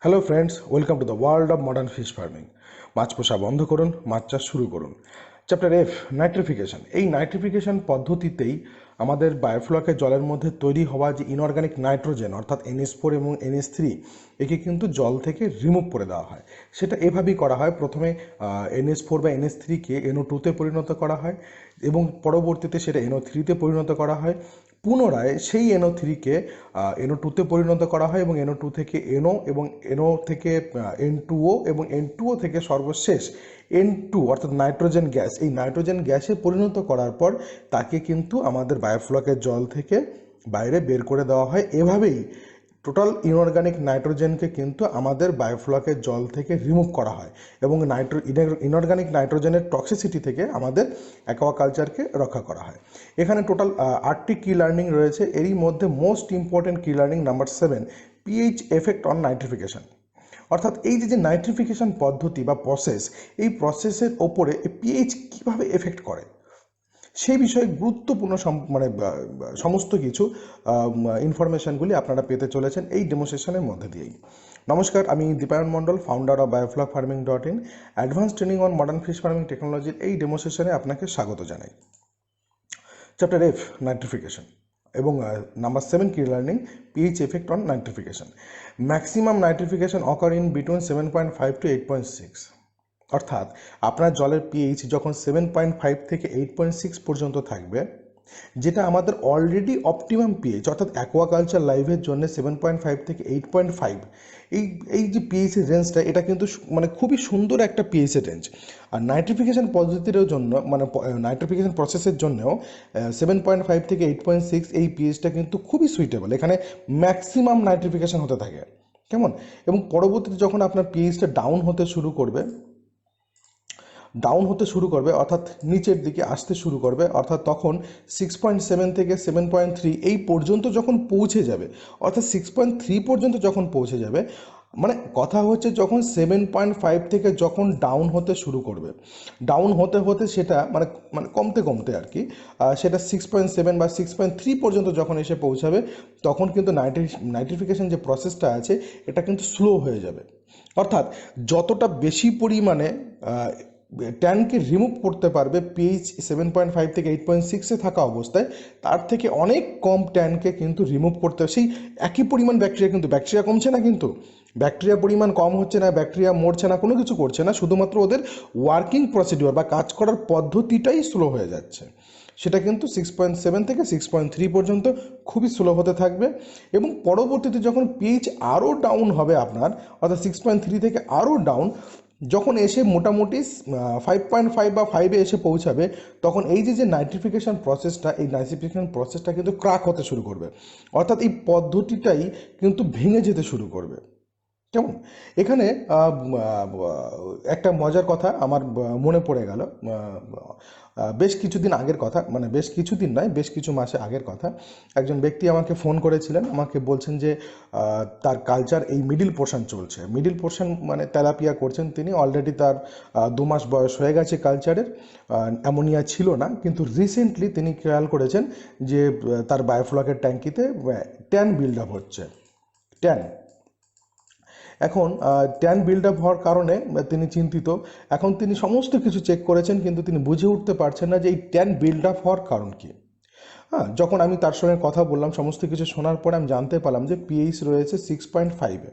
Hello friends, welcome to the world of modern fish farming. মাছ পোষা বন্ধ করুন, মাছ চাষ শুরু করুন। Chapter F, nitrification. এই নাইট্রিফিকেশন পদ্ধতিতেই আমাদের বায়োফ্লকের জলের মধ্যে তৈরি হওয়া যে ইনঅর্গানিক নাইট্রোজেন অর্থাৎ NH4 এবং NH3 একে কিন্তু জল থেকে রিমুভ করে দেওয়া হয়। সেটা এভাবেই করা হয়, প্রথমে NH4 বা NH3কে NO2-তে পরিণত করা হয় এবং পরবর্তীতে সেটা NO3-তে পরিণত করা হয়। পুনরায় সেই NO3-কে NO2-তে পরিণত করা হয় এবং NO2 থেকে NO এবং NO থেকে N2O এবং N2O থেকে সর্বশেষ N2 অর্থাৎ নাইট্রোজেন গ্যাস, এই নাইট্রোজেন গ্যাসে পরিণত করার পর তাকে কিন্তু আমাদের বায়োফ্লকের জল থেকে বাইরে বের করে দেওয়া হয়। এভাবেই টোটাল ইনঅর্গানিক নাইট্রোজেনকে কিন্তু আমাদের বায়োফ্লকের জল থেকে রিমুভ করা হয় এবং ইনঅর্গানিক নাইট্রোজেনের টক্সিসিটি থেকে আমাদের অ্যাকোয়াকালচারকে রক্ষা করা হয়। এখানে টোটাল 8টি কি লার্নিং রয়েছে। এরই মধ্যে মোস্ট ইম্পর্টেন্ট কি learning number 7, pH effect on nitrification. অর্থাৎ এই যে নাইট্রিফিকেশন পদ্ধতি বা প্রসেস, এই প্রসেসের ওপরে পিএইচ কীভাবে এফেক্ট করে সেই বিষয়ে গুরুত্বপূর্ণ সমস্ত কিছু ইনফরমেশনগুলি আপনারা পেতে চলেছেন এই ডেমোসেশনের মধ্যে দিয়েই। নমস্কার, আমি Dipayan Mondal, founder of bioflocfarming.in, advance training on modern fish farming টেকনোলজির এই ডেমোসেশনে আপনাকে স্বাগত জানাই। চ্যাপ্টার এফ, নাইট্রিফিকেশন এবং নাম্বার 7 কি learning, pH effect on nitrification. Maximum nitrification occur in between 7.5 to 8.6। অর্থাৎ আপনার জলের পিএইচ যখন 7.5 থেকে 8.6 পর্যন্ত থাকবে, যেটা আমাদের অলরেডি অপটিমাম পিএইচ, অর্থাৎ অ্যাকোয়াকালচার লাইভের জন্য 7.5 থেকে 8.5, এই যে পিএইচের রেঞ্জটা, এটা কিন্তু খুবই সুন্দর একটা পিএইচের রেঞ্জ। আর নাইট্রিফিকেশন পদ্ধতির জন্য নাইট্রিফিকেশন প্রসেসের জন্যও 7.5 থেকে 8.6 এই পিএইচটা কিন্তু খুবই সুইটেবল। এখানে ম্যাক্সিমাম নাইট্রিফিকেশন হতে থাকে, কেমন? এবং পরবর্তীতে যখন আপনার পিএইচটা ডাউন হতে শুরু করবে অর্থাৎ নিচের দিকে আসতে শুরু করবে, অর্থাৎ তখন 6.7 থেকে 7.3 এই পর্যন্ত যখন পৌঁছে যাবে, অর্থাৎ 6.3 পর্যন্ত যখন পৌঁছে যাবে, কথা হচ্ছে যখন 7.5 থেকে যখন ডাউন হতে শুরু করবে, ডাউন হতে হতে সেটা কমতে কমতে আর কি, সেটা 6.7 বা 6.3 পর্যন্ত যখন এসে পৌঁছাবে, তখন কিন্তু নাইট্রিফিকেশন যে প্রসেসটা আছে এটা কিন্তু স্লো হয়ে যাবে। অর্থাৎ যতটা বেশি পরিমাণে ট্যানকে রিমুভ করতে পারবে পিএইচ 7.5 থেকে 8.6-এ থাকা অবস্থায়, তার থেকে অনেক কম ট্যানকে কিন্তু রিমুভ করতে হবে। সেই একই পরিমাণ ব্যাকটেরিয়া কমছে না, কিন্তু ব্যাকটেরিয়া পরিমাণ কম হচ্ছে না, ব্যাকটেরিয়া মরছে না, কোনো কিছু করছে না, শুধুমাত্র ওদের ওয়ার্কিং প্রসিডিওর বা কাজ করার পদ্ধতিটাই স্লো হয়ে যাচ্ছে। সেটা কিন্তু 6.7 থেকে 6.3 পর্যন্ত খুবই স্লো হতে থাকবে এবং পরবর্তীতে যখন পিএইচ আরও ডাউন হবে আপনার, অর্থাৎ 6.3 থেকে আরও ডাউন যখন এসে মোটামুটি 5.5 বা 5-এ এসে পৌঁছাবে, তখন এই যে নাইট্রিফিকেশন প্রসেসটা, এই নাইট্রিফিকেশন প্রসেসটা কিন্তু ক্র্যাক হতে শুরু করবে, অর্থাৎ এই পদ্ধতিটাই কিন্তু ভেঙে যেতে শুরু করবে, কেমন? এখানে একটা মজার কথা আমার মনে পড়ে গেল। বেশ কিছুদিন আগের কথা, বেশ কিছুদিন নয়, বেশ কিছু মাসে আগের কথা। একজন ব্যক্তি আমাকে ফোন করেছিলেন, আমাকে বলছেন যে তার কালচার এই মিডিল পোর্শন চলছে। মিডিল পোর্শন তেলাপিয়া করছেন তিনি। অলরেডি তার 2 মাস বয়স হয়ে গেছে কালচারের, অ্যামোনিয়া ছিল না, কিন্তু রিসেন্টলি তিনি খেয়াল করেছেন যে তার বায়োফ্লকের ট্যাঙ্কিতে ট্যান বিল্ড আপ হচ্ছে। এখন ট্যান বিল্ড আপ হওয়ার কারণে তিনি চিন্তিত। এখন তিনি সমস্ত কিছু চেক করেছেন, কিন্তু তিনি বুঝে উঠতে পারছেন না যে এই ট্যান বিল্ড আপ হওয়ার কারণ কী। হ্যাঁ, যখন আমি তার সঙ্গে কথা বললাম, সমস্ত কিছু শোনার পরে আমি জানতে পারলাম যে পিএইচ রয়েছে 6.5-এ।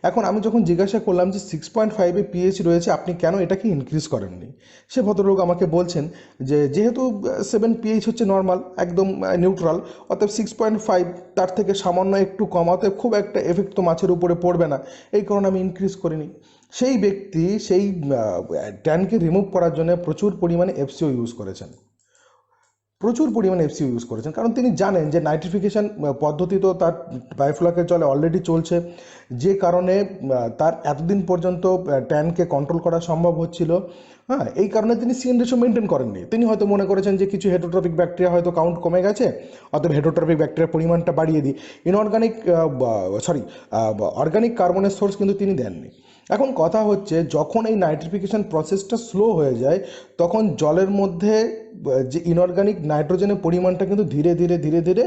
এখন আমি যখন জিজ্ঞাসা করলাম যে 6.5-এ পিএইচ রয়েছে, আপনি কেন এটাকে ইনক্রিজ করেননি, সে ভদ্রলোক আমাকে বলছেন যে যেহেতু 7 পিএইচ হচ্ছে নর্মাল, একদম নিউট্রাল, অর্থাৎ 6.5 তার থেকে সামান্য একটু কম, অর্থাৎ খুব একটা এফেক্ট তো মাছের উপরে পড়বে না, এই কারণে আমি ইনক্রিজ করিনি। সেই ব্যক্তি সেই ট্যানকে রিমুভ করার জন্য প্রচুর পরিমাণে এফসিও ইউজ করেছেন, কারণ তিনি জানেন যে নাইট্রিফিকেশন পদ্ধতি তো তার বায়োফ্লকের জলে অলরেডি চলছে, যে কারণে তার এতদিন পর্যন্ত ট্যানকে কন্ট্রোল করা সম্ভব হচ্ছিল। হ্যাঁ, এই কারণে তিনি সিএন রেশিও মেনটেন করেননি। তিনি হয়তো মনে করেছেন যে কিছু হেটোট্রপিক ব্যাকটেরিয়া হয়তো কাউন্ট কমে গেছে, অর্থাৎ হেটোট্রপিক ব্যাকটেরিয়ার পরিমাণটা বাড়িয়ে দিই। অর্গানিক কার্বনের সোর্স কিন্তু তিনি দেননি। এখন কথা হচ্ছে যখন এই নাইট্রিফিকেশন প্রসেসটা স্লো হয়ে যায় তখন জলের মধ্যে যে ইনঅর্গানিক নাইট্রোজেনের পরিমাণটা কিন্তু ধীরে ধীরে ধীরে ধীরে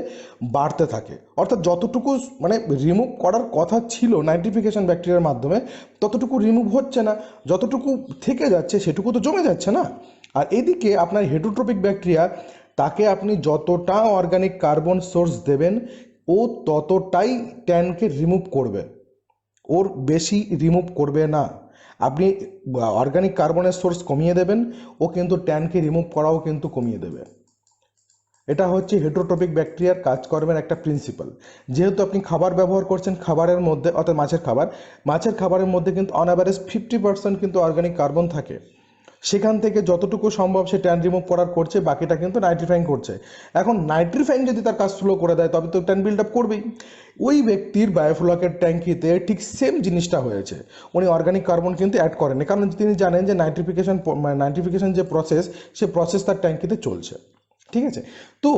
বাড়তে থাকে, অর্থাৎ যতটুকু মানে রিমুভ করার কথা ছিল নাইট্রিফিকেশন ব্যাকটেরিয়ার মাধ্যমে ততটুকু রিমুভ হচ্ছে না, যতটুকু থেকে যাচ্ছে সেটুকু তো জমে যাচ্ছে না। আর এদিকে আপনার হেটারোট্রপিক ব্যাকটেরিয়া, তাকে আপনি যতটা অর্গানিক কার্বন সোর্স দেবেন ও ততটাই ট্যানকে রিমুভ করবে, ওর বেশি রিমুভ করবে না। আপনি অর্গানিক কার্বনের সোর্স কমিয়ে দেবেন, ও কিন্তু ট্যানকে রিমুভ করাও কিন্তু কমিয়ে দেবে। এটা হচ্ছে হেটারোট্রপিক ব্যাকটেরিয়ার কাজকর্মের একটা প্রিন্সিপাল। যেহেতু আপনি খাবার ব্যবহার করছেন, খাবারের মধ্যে অর্থাৎ মাছের খাবারের মধ্যে কিন্তু অন অ্যাভারেজ 50% কিন্তু অর্গানিক কার্বন থাকে। সেখান থেকে যতটুকু সম্ভব সে ট্যান রিমুভ করার করছে, বাকিটা কিন্তু নাইট্রিফাইং করছে। এখন নাইট্রিফাইং যদি তার কাজ স্লো করে দেয় তবে তো ট্যান বিল্ড আপ করবেই। ওই ব্যক্তির বায়োফ্লকের ট্যাঙ্কিতে ঠিক সেম জিনিসটা হয়েছে। উনি অর্গানিক কার্বন কিন্তু অ্যাড করেননি, কারণ তিনি জানেন যে নাইট্রিফিকেশন যে প্রসেস, সে প্রসেস তার ট্যাঙ্কিতে চলছে। ঠিক আছে, তো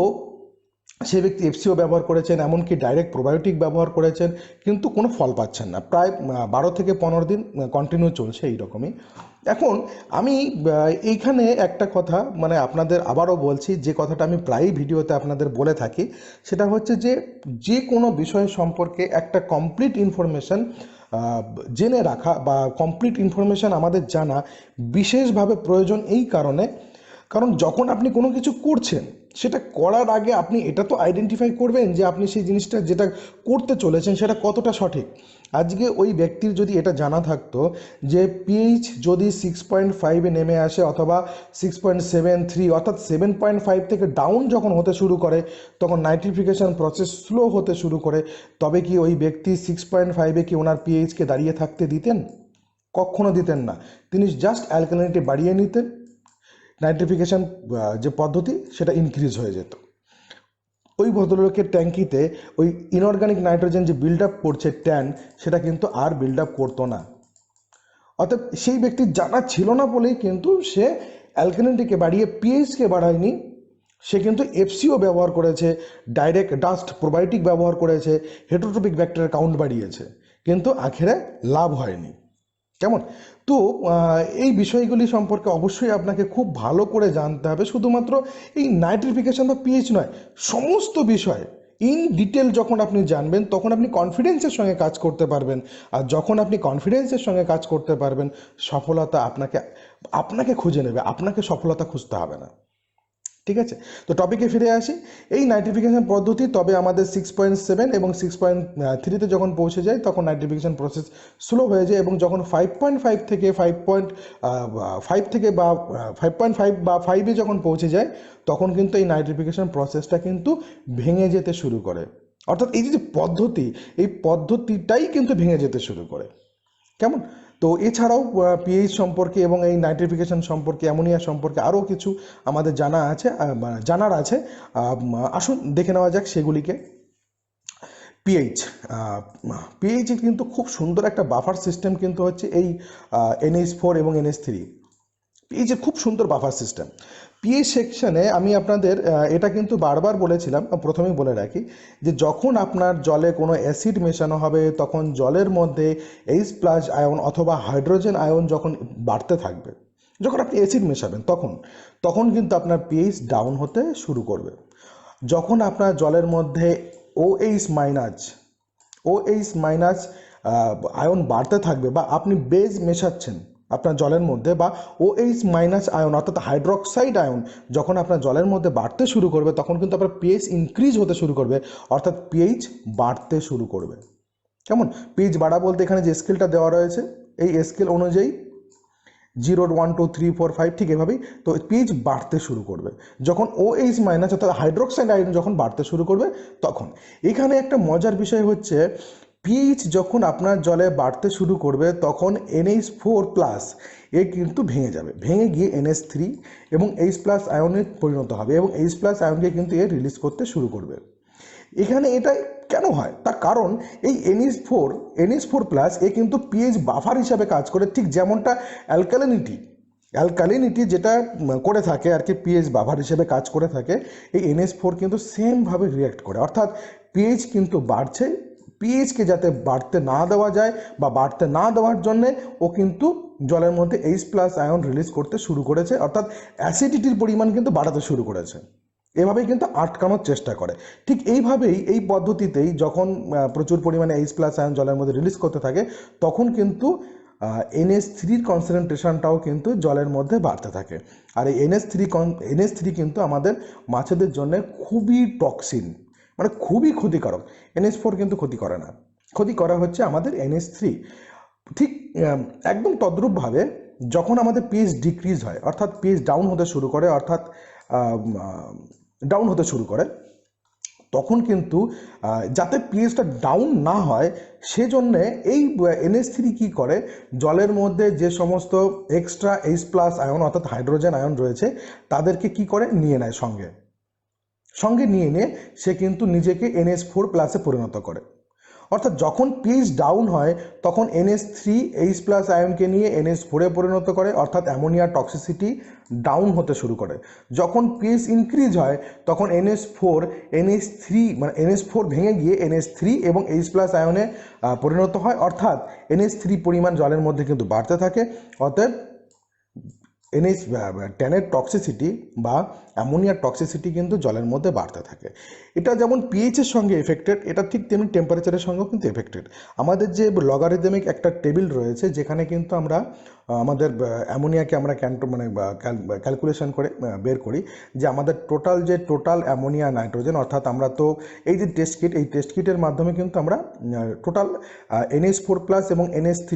সে ব্যক্তি এফসিও ব্যবহার করেছেন, এমনকি ডাইরেক্ট প্রোবায়োটিক ব্যবহার করেছেন, কিন্তু কোনো ফল পাচ্ছেন না। প্রায় 12 থেকে 15 দিন কন্টিনিউ চলছে এইরকমই। এখন আমি এইখানে একটা কথা মানে আপনাদের আবারও বলছি, যে কথাটা আমি প্রায়ই ভিডিওতে আপনাদের বলে থাকি, সেটা হচ্ছে যে যে কোনো বিষয় সম্পর্কে একটা কমপ্লিট ইনফরমেশান জেনে রাখা বা কমপ্লিট ইনফরমেশান আমাদের জানা বিশেষভাবে প্রয়োজন। এই কারণ যখন আপনি কোনো কিছু করছেন, সেটা করার আগে আপনি এটা তো আইডেন্টিফাই করবেন যে আপনি সেই জিনিসটা যেটা করতে চলেছেন সেটা কতটা সঠিক। আজকে ওই ব্যক্তির যদি এটা জানা থাকতো যে পিএইচ যদি 6.5-এ নেমে আসে অথবা 6.73 অর্থাৎ 7.5 থেকে ডাউন যখন হতে শুরু করে তখন নাইট্রিফিকেশন প্রসেস স্লো হতে শুরু করে, তবে কি ওই ব্যক্তি 6.5-এ কি ওনার পিএইচকে দাঁড়িয়ে থাকতে দিতেন? কখনো দিতেন না। তিনি জাস্ট অ্যালকালিনিটি বাড়িয়ে নিতেন, নাইট্রিফিকেশন যে পদ্ধতি সেটা ইনক্রিজ হয়ে যেত। ওই ভদ্রলোকের ট্যাঙ্কিতে ওই ইনঅর্গানিক নাইট্রোজেন যে বিল্ড আপ করছে ট্যান, সেটা কিন্তু আর বিল্ড আপ করতো না। অর্থাৎ সেই ব্যক্তির জানা ছিল না বলেই কিন্তু সে অ্যালকালিনিটিকে বাড়িয়ে পিএইচকে বাড়ায়নি, সে কিন্তু এফসিও ব্যবহার করেছে, ডাইরেক্ট ডাস্ট প্রোবায়োটিক ব্যবহার করেছে, হেটারোট্রপিক ব্যাকটেরিয়ার কাউন্ট বাড়িয়েছে, কিন্তু আখেরে লাভ হয়নি। কেমন? তো এই বিষয়গুলি সম্পর্কে অবশ্যই আপনাকে খুব ভালো করে জানতে হবে। শুধুমাত্র এই নাইট্রিফিকেশন বা পিএইচ নয়, সমস্ত বিষয় ইন ডিটেল যখন আপনি জানবেন তখন আপনি কনফিডেন্সের সঙ্গে কাজ করতে পারবেন। আর যখন আপনি কনফিডেন্সের সঙ্গে কাজ করতে পারবেন, সফলতা আপনাকে খুঁজে নেবে, আপনাকে সফলতা খুঁজতে হবে না। ঠিক আছে, তো টপিকে ফিরে আসি। এই নাইট্রিফিকেশন পদ্ধতি তবে আমাদের 6.7 এবং 6.3-তে যখন পৌঁছে যায় তখন নাইট্রিফিকেশন প্রসেস স্লো হয়ে যায়, এবং যখন 5.5 থেকে 5.5 থেকে বা 5.5 বা 5-এ যখন পৌঁছে যায় তখন কিন্তু এই নাইট্রিফিকেশন প্রসেসটা কিন্তু ভেঙে যেতে শুরু করে। অর্থাৎ এই যে পদ্ধতি, এই পদ্ধতিটাই কিন্তু ভেঙে যেতে শুরু করে। কেমন? তো এছাড়াও পিএইচ সম্পর্কে এবং এই নাইট্রিফিকেশন সম্পর্কে, অ্যামোনিয়া সম্পর্কে আরও কিছু আমাদের জানার আছে। আসুন দেখে নেওয়া যাক সেগুলিকে। পিএইচ পিএইচের কিন্তু খুব সুন্দর একটা বাফার সিস্টেম কিন্তু হচ্ছে এই NH4 এবং NH3। পিএইচের খুব সুন্দর বাফার সিস্টেম। পিএইচ সেকশনে আমি আপনাদের এটা কিন্তু বারবার বলেছিলাম, প্রথমেই বলে রাখি যে যখন আপনার জলে কোনো অ্যাসিড মেশানো হবে তখন জলের মধ্যে H+ আয়ন অথবা হাইড্রোজেন আয়ন যখন বাড়তে থাকবে, যখন আপনি অ্যাসিড মেশাবেন তখন কিন্তু আপনার পিএইচ ডাউন হতে শুরু করবে। যখন আপনার জলের মধ্যে OH- আয়ন বাড়তে থাকবে বা আপনি বেজ মেশাচ্ছেন আপনার জলের মধ্যে, বা OH- আয়ন অর্থাৎ হাইড্রক্সাইড আয়ন যখন আপনার জলের মধ্যে বাড়তে শুরু করবে তখন কিন্তু আপনার পিএইচ ইনক্রিজ হতে শুরু করবে, অর্থাৎ পিএইচ বাড়তে শুরু করবে। কেমন? পিএইচ বাড়া বলতে এখানে যে স্কেলটা দেওয়া রয়েছে এই স্কেল অনুযায়ী 0, 1, 2, 3, 4, 5 ঠিক এভাবেই তো পিএইচ বাড়তে শুরু করবে। যখন OH- অর্থাৎ হাইড্রক্সাইড আয়ন যখন বাড়তে শুরু করবে তখন। এখানে একটা মজার বিষয় হচ্ছে পিএইচ যখন আপনার জলে বাড়তে শুরু করবে তখন NH4+ এ কিন্তু ভেঙে যাবে, ভেঙে গিয়ে NH3 এবং H+ আয়নে পরিণত হবে, এবং H+ আয়নকে কিন্তু এ রিলিজ করতে শুরু করবে। এখানে এটা কেন হয় তার কারণ এই NH4+ এ কিন্তু পিএইচ বাফার হিসাবে কাজ করে, ঠিক যেমনটা অ্যালকালিনিটি যেটা করে থাকে আর কি, পিএইচ বাফার হিসেবে কাজ করে থাকে, এই NH4 কিন্তু সেমভাবে রিঅ্যাক্ট করে। অর্থাৎ পিএইচ কিন্তু বাড়ছে, পিএইচকে যাতে বাড়তে না দেওয়া যায় বা বাড়তে না দেওয়ার জন্যে ও কিন্তু জলের মধ্যে H+ আয়ন রিলিজ করতে শুরু করেছে, অর্থাৎ অ্যাসিডিটির পরিমাণ কিন্তু বাড়াতে শুরু করেছে। এভাবেই কিন্তু আটকানোর চেষ্টা করে। ঠিক এইভাবেই এই পদ্ধতিতেই যখন প্রচুর পরিমাণে H+ আয়ন জলের মধ্যে রিলিজ করতে থাকে তখন কিন্তু NH3 কনসেন্ট্রেশনটাও কিন্তু জলের মধ্যে বাড়তে থাকে। আর এই NH3 কিন্তু আমাদের মাছেদের জন্য খুবই টক্সিন, মানে খুবই ক্ষতিকারক। NH4 কিন্তু ক্ষতি করে না, ক্ষতি করা হচ্ছে আমাদের NH3। ঠিক একদম তদ্রূপভাবে যখন আমাদের পিএইচ ডিক্রিজ হয়, অর্থাৎ পিএইচ ডাউন হতে শুরু করে, তখন কিন্তু যাতে পিএইচটা ডাউন না হয় সেজন্যে এই NH3 কী করে, জলের মধ্যে যে সমস্ত এক্সট্রা H+ আয়ন অর্থাৎ হাইড্রোজেন আয়ন রয়েছে তাদেরকে কি করে নিয়ে নেয়, সঙ্গে নিয়ে নিয়ে সে কিন্তু নিজেকে NH4+ পরিণত করে। অর্থাৎ যখন পিএইচ ডাউন হয় তখন NH3 H+ আয়নকে নিয়ে NH4 পরিণত করে, অর্থাৎ অ্যামোনিয়া টক্সিসিটি ডাউন হতে শুরু করে। যখন পিএইচ ইনক্রিজ হয় তখন NH4 ভেঙে গিয়ে NH3 এবং H+ আয়নে পরিণত হয়, অর্থাৎ NH3 পরিমাণ জলের মধ্যে কিন্তু বাড়তে থাকে। অতএব টেনের টক্সিসিটি বা অ্যামোনিয়ার টক্সিসিটি কিন্তু জলের মধ্যে বাড়তে থাকে। এটা যেমন পিএইচের সঙ্গে এফেক্টেড, এটা ঠিক তেমনি টেম্পারেচারের সঙ্গেও কিন্তু এফেক্টেড। আমাদের যে লগারিদমিক একটা টেবিল রয়েছে যেখানে কিন্তু আমরা আমাদের অ্যামোনিয়াকে আমরা ক্যালকুলেশন করে বের করি যে আমাদের টোটাল অ্যামোনিয়া নাইট্রোজেন, অর্থাৎ আমরা তো এই যে টেস্ট কিটের মাধ্যমে কিন্তু আমরা টোটাল NH4+ এবং NH3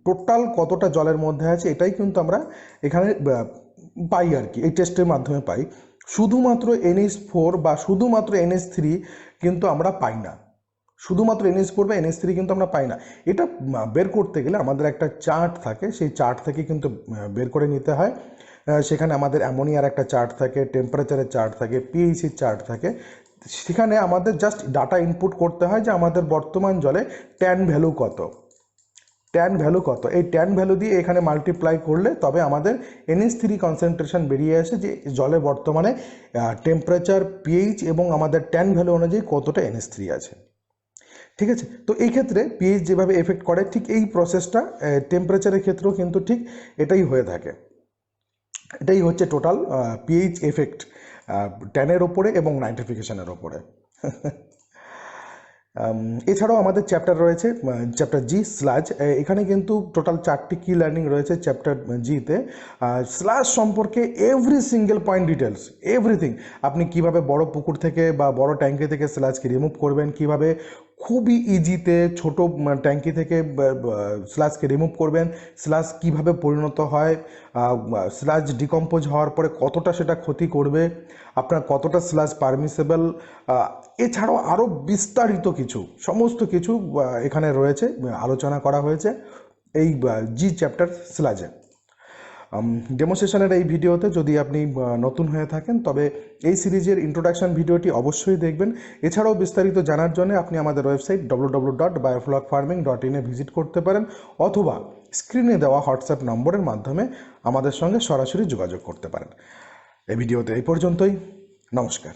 টোটাল কতটা জলের মধ্যে আছে এটাই কিন্তু আমরা এখানে পাই আর কি, এই টেস্টের মাধ্যমে পাই। শুধুমাত্র NH4 বা শুধুমাত্র NH3 কিন্তু আমরা পাই না, শুধুমাত্র NH4 বা NH3 কিন্তু আমরা পাই না। এটা বের করতে গেলে আমাদের একটা চার্ট থাকে, সেই চার্ট থেকে কিন্তু বের করে নিতে হয়। সেখানে আমাদের অ্যামোনিয়ার একটা চার্ট থাকে, টেম্পারেচারের চার্ট থাকে, পিএইচের চার্ট থাকে। সেখানে আমাদের জাস্ট ডাটা ইনপুট করতে হয় যে আমাদের বর্তমান জলে ট্যান ভ্যালু কত, এই ট্যান ভ্যালু দিয়ে এখানে মাল্টিপ্লাই করলে তবে আমাদের NH3 কনসেন্ট্রেশন বেরিয়ে আসে যে জলে বর্তমানে টেম্পারেচার, পিএইচ এবং আমাদের ট্যান ভ্যালু অনুযায়ী কতটা NH3 আছে। ঠিক আছে, তো এই ক্ষেত্রে পিএইচ যেভাবে এফেক্ট করে ঠিক এই প্রসেসটা টেম্পারেচারের ক্ষেত্রেও কিন্তু ঠিক এটাই হয়ে থাকে। এটাই হচ্ছে টোটাল পিএইচ এফেক্ট ট্যানের ওপরে এবং নাইট্রিফিকেশনের ওপরে। এছাড়াও আমাদের চ্যাপ্টার রয়েছে চ্যাপ্টার জি স্লাজ। এখানে কিন্তু টোটাল 4টি কি লার্নিং রয়েছে চ্যাপ্টার জিতে। স্লাজ সম্পর্কে every single point details, everything. আপনি কিভাবে বড় পুকুর থেকে বা বড় ট্যাঙ্কি থেকে স্লাজকে রিমুভ করবেন, কিভাবে খুবই ইজিতে ছোট ট্যাঙ্কি থেকে স্লাজকে রিমুভ করবেন, স্লাজ কিভাবে পরিণত হয়, স্লাজ ডিকম্পোজ হওয়ার পরে কতটা সেটা ক্ষতি করবে, আপনার কতটা স্লাজ পারমিসেবল, এছাড়াও আরও বিস্তারিত সমস্ত কিছু এখানে রয়েছে, আলোচনা করা হয়েছে এই জি চ্যাপ্টার স্লাজে। ডেমোস্ট্রেশনের এই ভিডিওতে যদি আপনি নতুন হয়ে থাকেন তবে এই সিরিজের ইন্ট্রোডাকশন ভিডিওটি অবশ্যই দেখবেন। এছাড়াও বিস্তারিত জানার জন্য আপনি আমাদের ওয়েবসাইট www.bioflockfarming.in ভিজিট করতে পারেন, অথবা স্ক্রিনে দেওয়া হোয়াটসঅ্যাপ নম্বরের মাধ্যমে আমাদের সঙ্গে সরাসরি যোগাযোগ করতে পারেন। এই ভিডিওতে এই পর্যন্তই। নমস্কার।